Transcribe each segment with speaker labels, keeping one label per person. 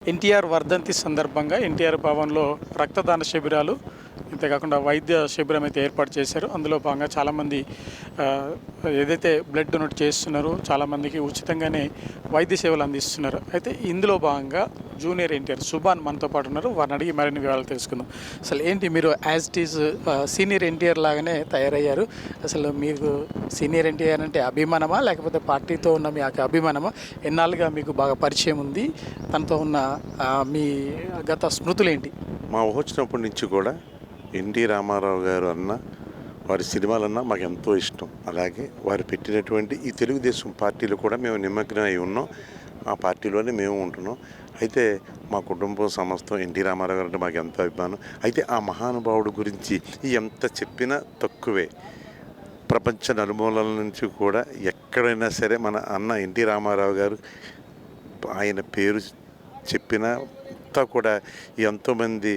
Speaker 1: ఎన్టీఆర్ వర్ధంతి సందర్భంగా ఎన్టీఆర్ భవన్‌లో రక్తదాన శిబిరాలు, అంతేకాకుండా వైద్య శిబిరం అయితే ఏర్పాటు చేశారు. అందులో భాగంగా చాలామంది ఆహ్, ఏదైతే బ్లడ్ డొనేట్ చేస్తున్నారో చాలామందికి ఉచితంగానే వైద్య సేవలు అందిస్తున్నారు. అయితే ఇందులో భాగంగా జూనియర్ ఎన్టీఆర్ సుభాన్ మనతో పాటు ఉన్నారు. వారిని అడిగి మరిన్ని వివరాలు తెలుసుకుందాం. అసలు ఏంటి మీరు as it is senior NTR లాగానే తయారయ్యారు. అసలు మీకు సీనియర్ ఎన్టీఆర్ అంటే అభిమానమా? లేకపోతే పార్టీతో ఉన్న మీ అభిమానమా? ఎన్నాళ్ళుగా మీకు బాగా పరిచయం ఉంది? తనతో ఉన్న మీ గత స్మృతులేంటి?
Speaker 2: మా ఊహ వచ్చినప్పటి నుంచి కూడా ఎన్టీ రామారావు గారు అన్న వారి సినిమాలన్నా మాకు ఎంతో ఇష్టం. అలాగే వారు పెట్టినటువంటి ఈ తెలుగుదేశం పార్టీలో కూడా మేము నిమగ్నం అయి ఉన్నాం. ఆ పార్టీలోనే మేము ఉంటున్నాం. అయితే మా కుటుంబం సమస్తం ఎన్టీ రామారావు గారు అంటే మాకు ఎంతో అభిమానం. అయితే ఆ మహానుభావుడు గురించి ఎంత చెప్పినా తక్కువే. ప్రపంచ నలుమూలల నుంచి కూడా ఎక్కడైనా సరే మన అన్న ఎన్టీ రామారావు గారు ఆయన పేరు చెప్పినా అంతా కూడా ఎంతోమంది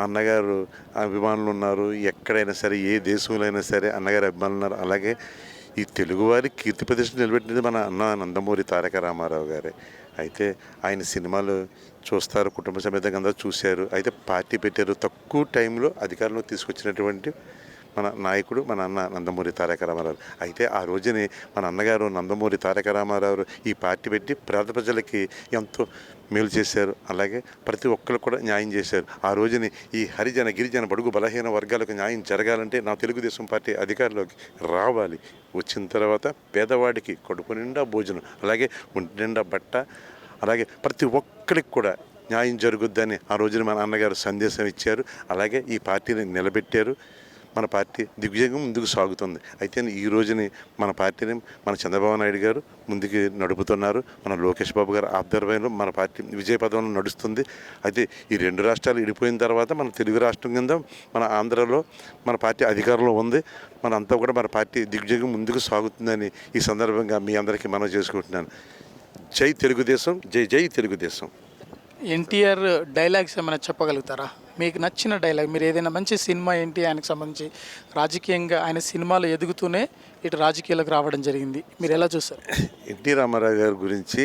Speaker 2: అన్నగారు అభిమానులు ఉన్నారు. ఎక్కడైనా సరే ఏ దేశంలో అయినా సరే అన్నగారు అభిమానులు ఉన్నారు. అలాగే ఈ తెలుగువారి కీర్తి ప్రతిష్టలు నిలబెట్టినది మన అన్న నందమూరి తారక రామారావు గారే. అయితే ఆయన సినిమాలు చూస్తారు, కుటుంబ సమేతంగా అందరూ చూశారు. అయితే పార్టీ పెట్టారు. తక్కువ టైంలో అధికారంలో తీసుకొచ్చినటువంటి మన నాయకుడు మన అన్న నందమూరి తారక రామారావు. అయితే ఆ రోజుని మన అన్నగారు నందమూరి తారక రామారావు ఈ పార్టీ పెట్టి పేద ప్రజలకి ఎంతో మేలు చేశారు. అలాగే ప్రతి ఒక్కరు కూడా న్యాయం చేశారు. ఆ రోజుని ఈ హరిజన గిరిజన బడుగు బలహీన వర్గాలకు న్యాయం జరగాలంటే నా తెలుగుదేశం పార్టీ అధికారంలోకి రావాలి. వచ్చిన తర్వాత పేదవాడికి కడుపు నిండా భోజనం, అలాగే ఒంటి నిండా బట్ట, అలాగే ప్రతి ఒక్కరికి కూడా న్యాయం జరుగుద్దని ఆ రోజున మన అన్నగారు సందేశం ఇచ్చారు. అలాగే ఈ పార్టీని నిలబెట్టారు. మన పార్టీ దిగ్విజయంగా ముందుకు సాగుతుంది. అయితే ఈ రోజుని మన పార్టీని మన చంద్రబాబు నాయుడు గారు ముందుకు నడుపుతున్నారు. మన లోకేష్ బాబు గారు ఆధ్వర్యంలో మన పార్టీ విజయపథంలో నడుస్తుంది. అయితే ఈ రెండు రాష్ట్రాలు విడిపోయిన తర్వాత మన తెలుగు రాష్ట్రం కింద మన ఆంధ్రలో మన పార్టీ అధికారంలో ఉంది. మనంతా కూడా మన పార్టీ దిగ్విజయంగా ముందుకు సాగుతుందని ఈ సందర్భంగా మీ అందరికీ మనవి చేసుకుంటున్నాను. జై తెలుగుదేశం, జై జై తెలుగుదేశం.
Speaker 1: ఎన్టీఆర్ డైలాగ్స్ ఏమైనా చెప్పగలుగుతారా? మీకు నచ్చిన డైలాగ్, మీరు ఏదైనా మంచి సినిమా ఏంటి ఆయనకు సంబంధించి? రాజకీయంగా ఆయన సినిమాలు ఎదుగుతూనే ఇటు రాజకీయాలకు రావడం జరిగింది. మీరు ఎలా చూస్తారు?
Speaker 2: ఎన్టీ రామారావు గారి గురించి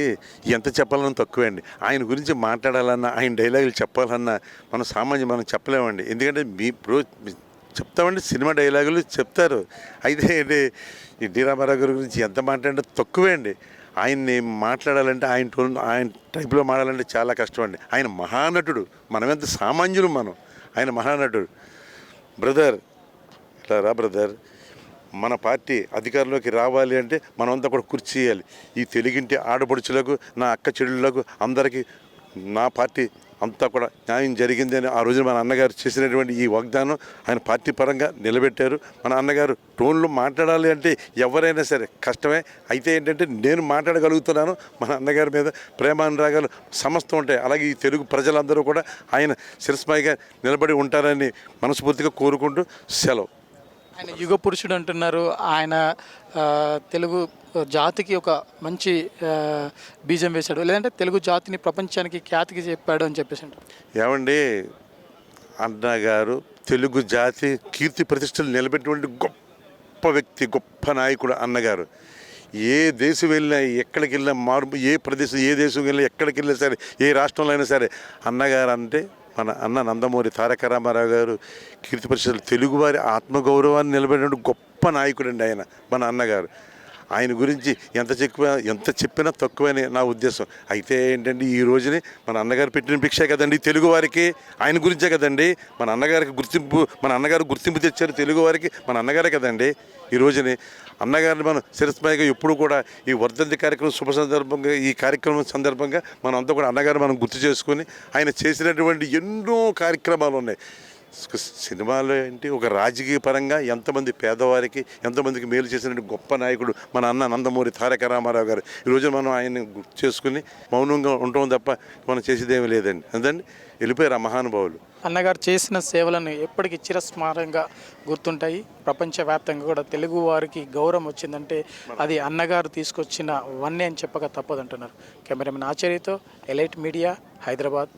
Speaker 2: ఎంత చెప్పాలన్నా తక్కువే అండి. ఆయన గురించి మాట్లాడాలన్నా, ఆయన డైలాగులు చెప్పాలన్నా మనం చెప్పలేమండి. ఎందుకంటే ఇప్పుడు చెప్తామండి, సినిమా డైలాగులు చెప్తారు. అయితే ఎన్టీ రామారావు గారి గురించి ఎంత మాట్లాడినా తక్కువే అండి. ఆయన్ని మాట్లాడాలంటే ఆయన టైప్లో మాట్లాడాలంటే చాలా కష్టం అండి. ఆయన మహానటుడు, మనమెంత సామాన్యులు ఆయన మహానటుడు. బ్రదర్ ఇట్లా రా బ్రదర్, మన పార్టీ అధికారంలోకి రావాలి అంటే మనమంతా కూడా కృషి చేయాలి. ఈ తెలుగింటి ఆడపడుచులకు, నా అక్క చెడులకు అందరికీ నా పార్టీ అంతా కూడా న్యాయం జరిగింది అని ఆ రోజున మన అన్నగారు చేసినటువంటి ఈ వాగ్దానం ఆయన పార్టీ పరంగా నిలబెట్టారు. మన అన్నగారు టోన్లో మాట్లాడాలి అంటే ఎవరైనా సరే కష్టమే. అయితే ఏంటంటే నేను మాట్లాడగలుగుతున్నాను. మన అన్నగారి మీద ప్రేమానురాగాలు సమస్తం ఉంటాయి. అలాగే ఈ తెలుగు ప్రజలందరూ కూడా ఆయన శిరస్మాయిగా నిలబడి ఉంటారని మనస్ఫూర్తిగా కోరుకుంటూ సెలవు.
Speaker 1: ఆయన యుగ పురుషుడు అంటున్నారు. ఆయన తెలుగు జాతికి ఒక మంచి బీజం వేశాడు, లేదంటే తెలుగు జాతిని ప్రపంచానికి ఖ్యాతికి చెప్పాడు అని చెప్పేసి అంటారు.
Speaker 2: ఏమండి, అన్నగారు తెలుగు జాతి కీర్తి ప్రతిష్టలు నిలబెట్టినటువంటి గొప్ప వ్యక్తి, గొప్ప నాయకుడు అన్నగారు. ఏ దేశం వెళ్ళినా, ఎక్కడికి వెళ్ళినా, ఏ ప్రదేశం, ఏ దేశం వెళ్ళినా, ఎక్కడికి వెళ్ళినా సరే, ఏ రాష్ట్రంలో అయినా సరే అన్నగారు అంటే మన అన్న నందమూరి తారక రామారావు గారు కీర్తి పరిషత్తులు తెలుగువారి ఆత్మగౌరవాన్ని నిలబడిన గొప్ప నాయకుడు అండి ఆయన, మన అన్నగారు. ఆయన గురించి ఎంత చెప్పినా తక్కువని నా ఉద్దేశం. అయితే ఏంటంటే ఈ రోజుని మన అన్నగారు పెట్టిన భిక్షే కదండి తెలుగు వారికి, ఆయన గురించే కదండి మన అన్నగారు గుర్తింపు తెచ్చారు తెలుగు వారికి మన అన్నగారే కదండి. ఈ రోజుని అన్నగారిని మనం శిరస్మాయిగా ఎప్పుడు కూడా ఈ వర్ధంతి కార్యక్రమం శుభ సందర్భంగా, ఈ కార్యక్రమం సందర్భంగా మనం అంతా కూడా అన్నగారు మనం గుర్తు చేసుకొని ఆయన చేసినటువంటి ఎన్నో కార్యక్రమాలు ఉన్నాయి. సినిమాలో ఏంటి, ఒక రాజకీయ పరంగా ఎంతమంది పేదవారికి ఎంతమందికి మేలు చేసినటువంటి గొప్ప నాయకుడు మన అన్న నందమూరి తారక రామారావు గారు. ఈరోజు మనం ఆయన్ని గుర్తు చేసుకుని మౌనంగా ఉంటాం తప్ప మనం చేసేదేమీ లేదండి. అందండి వెళ్ళిపోయారు ఆ మహానుభావులు.
Speaker 1: అన్నగారు చేసిన సేవలను ఎప్పటికీ చిరస్మరణంగా గుర్తుంటాయి. ప్రపంచవ్యాప్తంగా కూడా తెలుగు వారికి గౌరవం వచ్చిందంటే అది అన్నగారు తీసుకొచ్చిన వన్నె అని చెప్పక తప్పదంటున్నారు. కెమెరామెన్ ఆచార్యతో ఎలైట్ మీడియా, హైదరాబాద్.